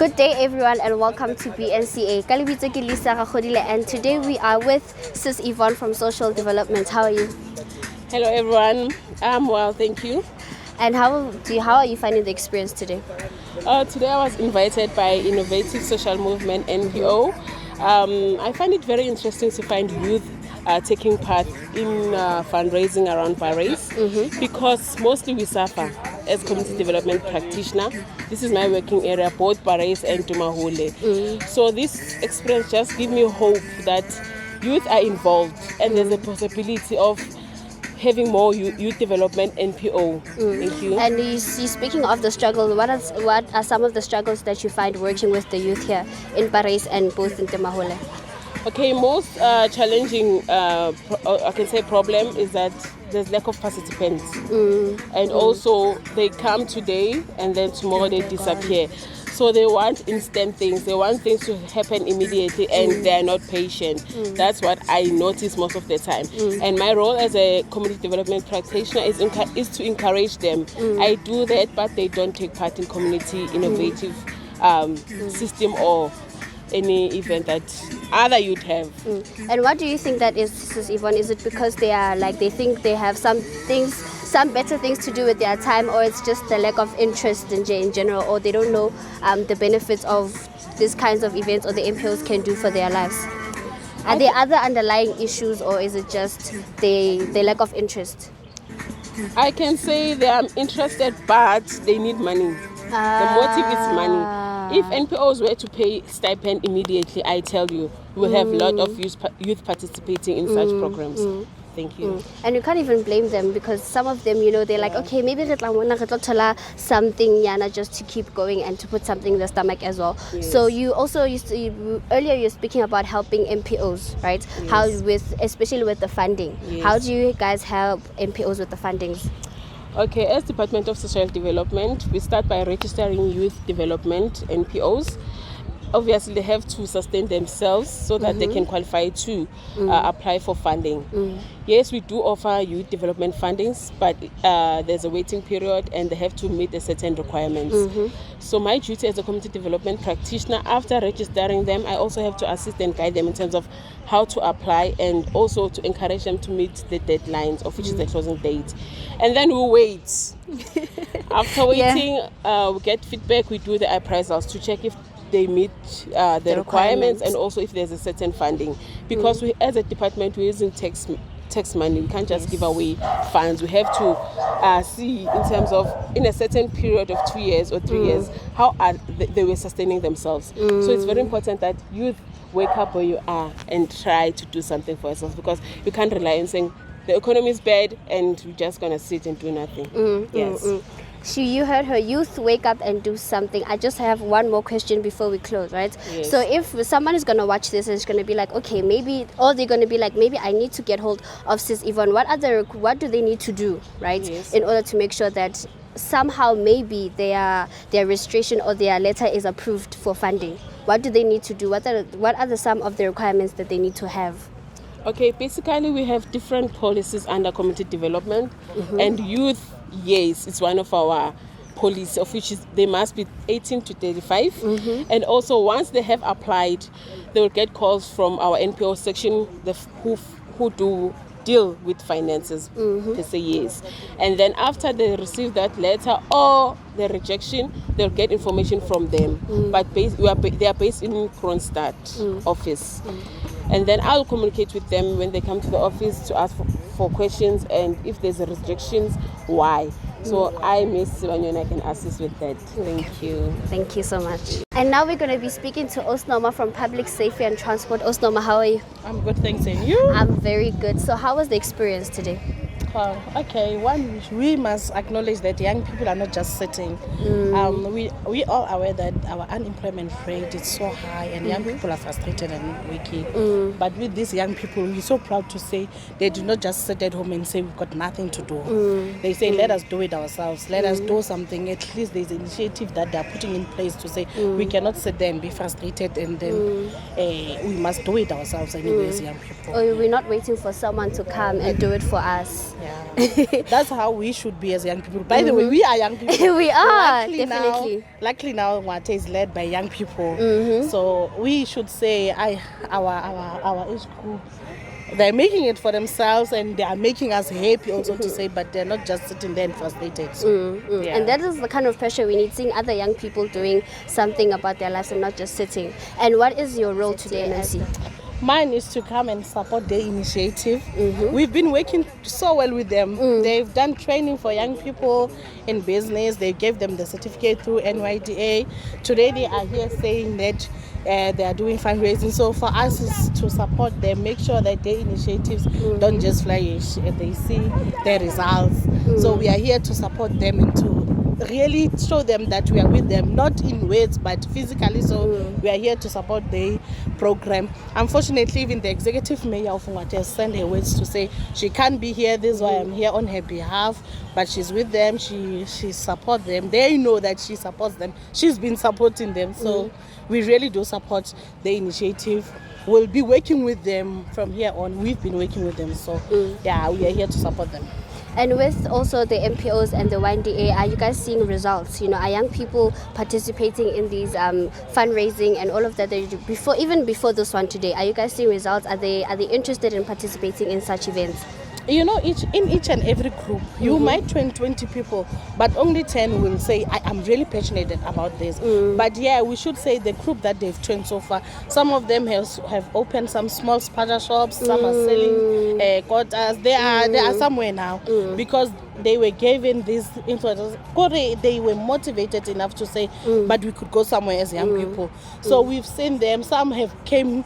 Good day, everyone, and welcome to BNCA. Kalibitso ke Lisa Rakhodile, and today we are with Sis Yvonne from Social Development. How are you? Hello, everyone. I'm well, thank you. And how are you finding the experience today? Today I was invited by Innovative Social Movement NPO. I find it very interesting to find youth taking part in fundraising around Parys because mostly we suffer as community development practitioner. This is my working area, both Parys and Tumahole. So this experience just gives me hope that youth are involved and there's a possibility of having more youth development NPO. Thank you. And you see, speaking of the struggle, what are some of the struggles that you find working with the youth here in Parys and both in Tumahole? Okay, most challenging, I can say, problem is that there's lack of participants. And also they come today and then tomorrow they disappear. So they want instant things. They want things to happen immediately and they are not patient. That's what I notice most of the time. And my role as a community development practitioner is to encourage them. I do that, but they don't take part in community innovative system or any event that other you'd have. And what do you think that is, Sis Yvonne? Is it because they think they have some better things to do with their time, or it's just the lack of interest in general, or they don't know the benefits of these kinds of events or the NPOs can do for their lives? Are there other underlying issues, or is it just the lack of interest? I can say they are interested, but they need money. The motive is money. If NPOs were to pay stipend immediately, I tell you, we will have a lot of youth participating in such programs. Thank you. And you can't even blame them because some of them, they're like, okay, maybe re tla thola something yana just to keep going and to put something in the stomach as well. Yes. So you also earlier you're speaking about helping NPOs, right? Yes. How especially with the funding. Yes. How do you guys help NPOs with the fundings? Okay, as Department of Social Development, we start by registering youth development NPOs. Obviously, they have to sustain themselves so that they can qualify to apply for funding. Yes, we do offer youth development fundings, but there's a waiting period and they have to meet a certain requirements. So my duty as a community development practitioner, after registering them, I also have to assist and guide them in terms of how to apply and also to encourage them to meet the deadlines, of which is the closing date. And then we wait. After waiting, we get feedback, we do the appraisals to check if they meet the requirements and also if there's a certain funding. Because we, as a department, we're using tax money. We can't just give away funds. We have to see in terms of, in a certain period of 2 years or 3 years, how they were sustaining themselves. So it's very important that youth wake up where you are and try to do something for yourself, because you can't rely on saying the economy is bad and we're just going to sit and do nothing. Yes. You heard her, youth wake up and do something. I just have one more question before we close, right? Yes. So if someone is going to watch this and is going to be like, okay, maybe, or they're going to be like, maybe I need to get hold of Sis Yvonne, what do they need to do, right? Yes. In order to make sure that somehow maybe their registration or their letter is approved for funding? What do they need to do? What are some of the requirements that they need to have? Okay, basically we have different policies under community development, and youth, yes, it's one of our policies, of which they must be 18 to 35. And also once they have applied, they will get calls from our NPO section who do deal with finances, per se, yes. And then after they receive that letter or the rejection, they'll get information from them. But they are based in Kronstadt office. And then I'll communicate with them when they come to the office to ask for questions, and if there's a restrictions, why. So I, Miss Sibanyona, can assist with that. Thank you. Thank you so much. And now we're going to be speaking to Osnoma from Public Safety and Transport. Osnoma, how are you? I'm good, thanks. And you? I'm very good. So how was the experience today? Okay, we must acknowledge that young people are not just sitting. We all aware that our unemployment rate is so high and young people are frustrated and waking. But with these young people, we're so proud to say they do not just sit at home and say we've got nothing to do. They say let us do it ourselves, let us do something. At least there's an initiative that they're putting in place to say we cannot sit there and be frustrated, and then we must do it ourselves anyway as young people. Or we're not waiting for someone to come and do it for us. Yeah, that's how we should be as young people. By the way, we are young people. We are, Luckily definitely. Luckily now, NYDA is led by young people. So we should say, our age group, they're making it for themselves and they are making us happy also to say, but they're not just sitting there and frustrated. So, yeah. And that is the kind of pressure we need, seeing other young people doing something about their lives and not just sitting. And what is your role today, MC? Mine is to come and support their initiative. We've been working so well with them. They've done training for young people in business. They gave them the certificate through NYDA. Today they are here saying that they are doing fundraising. So for us is to support them, make sure that their initiatives don't just flourish. They see their results. So we are here to support them and to really show them that we are with them, not in words but physically. So we are here to support the program. Unfortunately, even the executive mayor of NYDA has sent her words to say she can't be here. This is why I'm here on her behalf, but she's with them. She supports them. They know that she supports them. She's been supporting them. So we really do support the initiative. We'll be working with them from here on. We've been working with them. So yeah, we are here to support them. And with also the MPOs and the NYDA, are you guys seeing results? You know, are young people participating in these fundraising and all of that you do even before this one today? Are you guys seeing results? Are they interested in participating in such events? You know, in each and every group, you might train 20 people, but only 10 will say, I'm really passionate about this. But yeah, we should say the group that they've trained so far, some of them have opened some small spaza shops, some are selling quarters. They are somewhere now because they were given these influences. They were motivated enough to say, but we could go somewhere as young people. So we've seen them. Some have came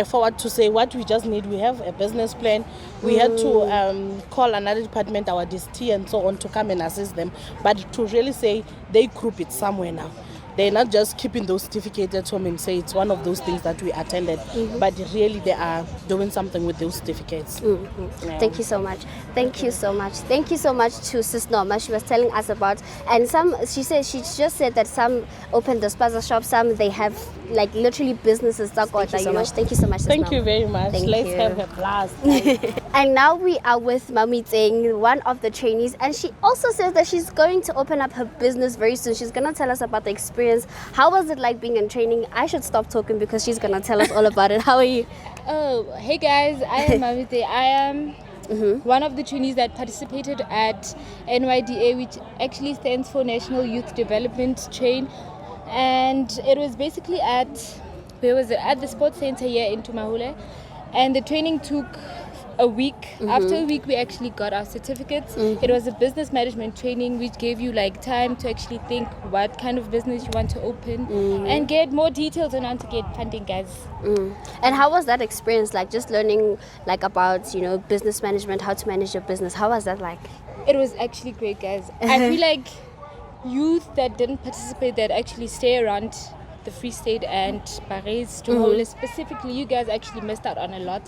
forward to say what we just need. We have a business plan. We had to call another department, our DST and so on, to come and assist them. But to really say they group it somewhere now. They're not just keeping those certificates at home and say it's one of those things that we attended, but really they are doing something with those certificates. Yeah. Thank you so much. Thank you so much. Thank you so much to Sis Norma. She was telling us about, and she just said that some open the spaza shop, some they have like literally businesses. Thank you so much. Thank you so much, Sis Thank Norma. you very much. Let's have a blast. And now we are with Mami Tseng, one of the trainees, and she also says that she's going to open up her business very soon. She's going to tell us about the experience. How was it like being in training? I should stop talking because she's going to tell us all about it. How are you? Oh, hey guys, I am Mami Tseng. I am one of the trainees that participated at NYDA, which actually stands for National Youth Development Train. And it was basically at the sports center here in Tumahule. And the training took a week. After a week, we actually got our certificates. It was a business management training, which gave you like time to actually think what kind of business you want to open and get more details on how to get funding, guys. And how was that experience like, just learning like about, you know, business management, how to manage your business? How was that like? It was actually great, guys. I feel like youth that didn't participate, that actually stay around the Free State and Parys, Tumahule specifically, you guys actually missed out on a lot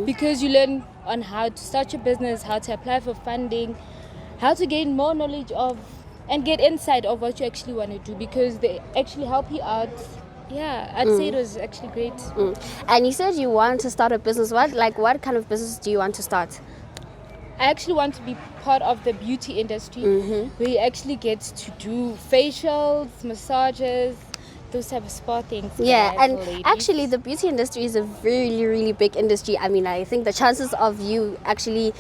because you learn on how to start your business, how to apply for funding, how to gain more knowledge of and get insight of what you actually want to do, because they actually help you out. Yeah, I'd say it was actually great. And you said you want to start a business. What kind of business do you want to start? I actually want to be part of the beauty industry where you actually get to do facials, massages, those type of spa things. Yeah, and ladies. Actually the beauty industry is a really, really big industry. I mean, I think the chances of you actually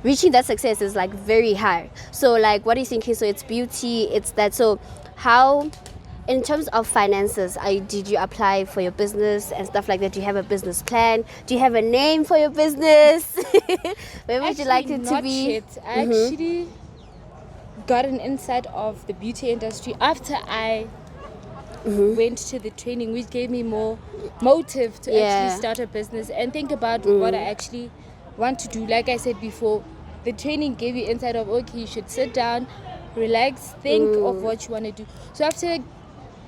reaching that success is like very high. So like, what are you thinking? So it's beauty, it's that. So how, in terms of finances, did you apply for your business and stuff like that? Do you have a business plan? Do you have a name for your business? Where would you like it to be? Yet. I actually got an insight of the beauty industry after I went to the training, which gave me more motive to actually start a business and think about what I actually want to do. Like I said before, the training gave you insight of, okay, you should sit down, relax, think of what you want to do. So after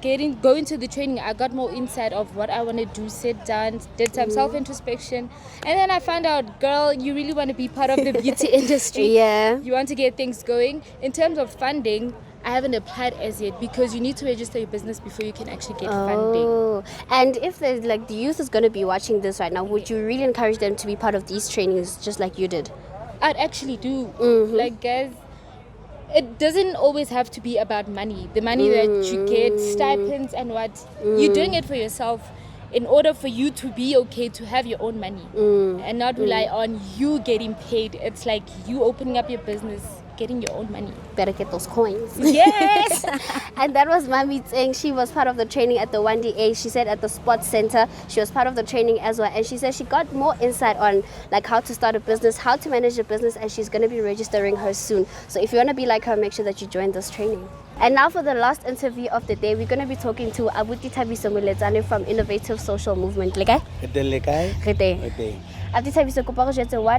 going to the training, I got more insight of what I want to do, sit down, did some self-introspection, and then I found out, girl, you really want to be part of the beauty industry. You want to get things going. In terms of funding, I haven't applied as yet because you need to register your business before you can actually get funding. And if there's like the youth is going to be watching this right now, would you really encourage them to be part of these trainings just like you did? I'd actually do. Like, guys, it doesn't always have to be about money. The money that you get, stipends and what, you're doing it for yourself in order for you to be okay to have your own money and not rely on you getting paid. It's like you opening up your business, getting your own money. Better get those coins. Yes. And that was Mami saying she was part of the training at the 1DA. She said at the sports center, she was part of the training as well. And she said she got more insight on like how to start a business, how to manage a business, and she's going to be registering her soon. So if you want to be like her, make sure that you join this training. And now for the last interview of the day, we're going to be talking to Abuti Thabiso Moletsane from Innovative Social Movement. What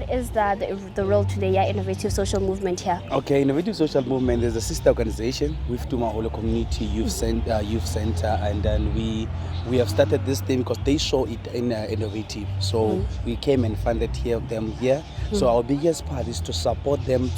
is the role today, Innovative Social Movement here? Okay, Innovative Social Movement is a sister organization with Tumaholo Community Youth Center, and then we have started this thing because they saw it in Innovative. So we came and funded them here. So our biggest part is to support them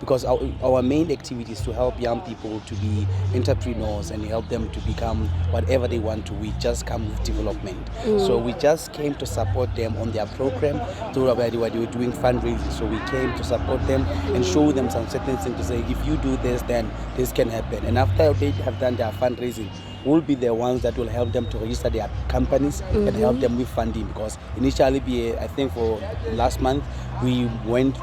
because our main activity is to help young people to be entrepreneurs and help them to become whatever they want to. We just come with development. So we just came to support them on their program. They were doing fundraising, so we came to support them and show them some certain things to say, if you do this, then this can happen. And after they have done their fundraising, we'll be the ones that will help them to register their companies and help them with funding. Because initially, I think for last month, we bought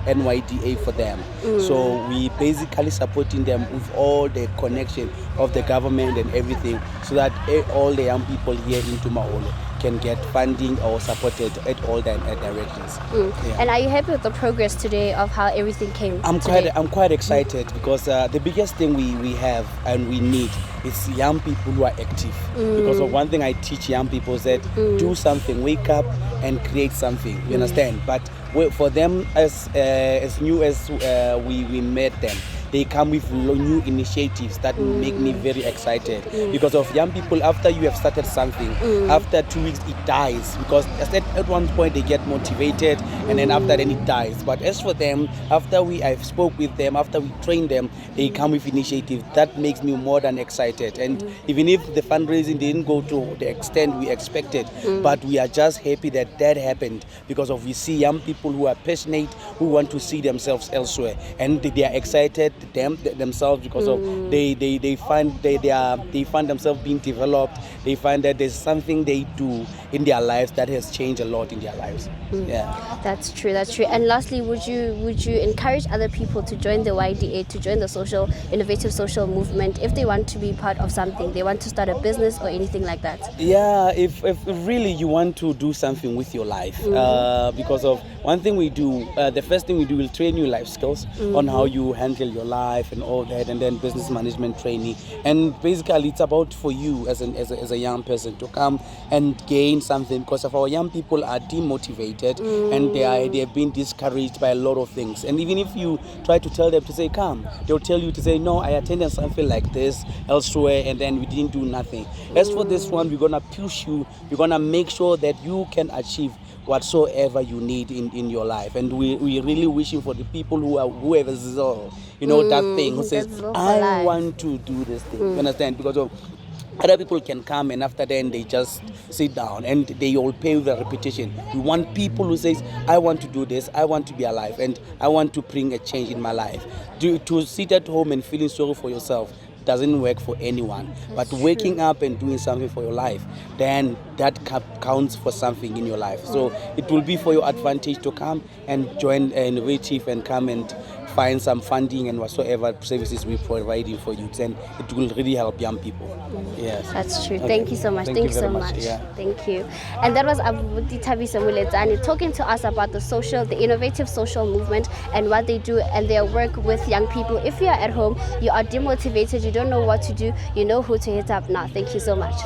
NYDA for them. So we basically supporting them with all the connection of the government and everything, so that all the young people here in Tumaholo can get funding or supported at all the directions. Yeah. And are you happy with the progress today of how everything came? I'm quite excited because the biggest thing we have and we need is young people who are active. Because of one thing I teach young people is that do something, wake up and create something. You understand? But for them, as new as we met them, they come with new initiatives that make me very excited. Because of young people, after you have started something, after 2 weeks it dies. Because at one point they get motivated and then after then it dies. But as for them, after I spoke with them, after we train them, they come with initiatives. That makes me more than excited. And even if the fundraising didn't go to the extent we expected, but we are just happy that happened, because of we see young people who are passionate, who want to see themselves elsewhere, and they are excited themselves because of they find themselves being developed. They find that there's something they do in their lives that has changed a lot in their lives. Yeah, that's true. And lastly, would you encourage other people to join the YDA, to join the Innovative Social Movement, if they want to be part of something, they want to start a business or anything like that? Yeah, if really you want to do something with your life, because of one thing we do, the first thing we do, we'll train you life skills on how you handle your life and all that, and then business management training. And basically it's about for you as a young person to come and gain something, because of our young people are demotivated and they have been discouraged by a lot of things. And even if you try to tell them to say come, they'll tell you to say no, I attended something like this elsewhere and then we didn't do nothing. As for this one, we're gonna push you, we're gonna make sure that you can achieve whatsoever you need in your life. And we really wishing for the people whoever is that thing, who says I want to do this thing. You understand? Because of other people can come and after then they just sit down and they all pay with a reputation. We want people who says I want to do this, I want to be alive, and I want to bring a change in my life. To sit at home and feeling sorry for yourself doesn't work for anyone. But waking up and doing something for your life, then that counts for something in your life. So it will be for your advantage to come and join Innovative and come and find some funding and whatsoever services we providing for you. Then it will really help young people. Yes, that's true. Okay. Thank you so much. Thank you so much. Yeah. Thank you. And that was Abuti Thabiso Moletsane talking to us about the Innovative Social Movement and what they do and their work with young people. If you are at home, you are demotivated, you don't know what to do, you know who to hit up now. Thank you so much.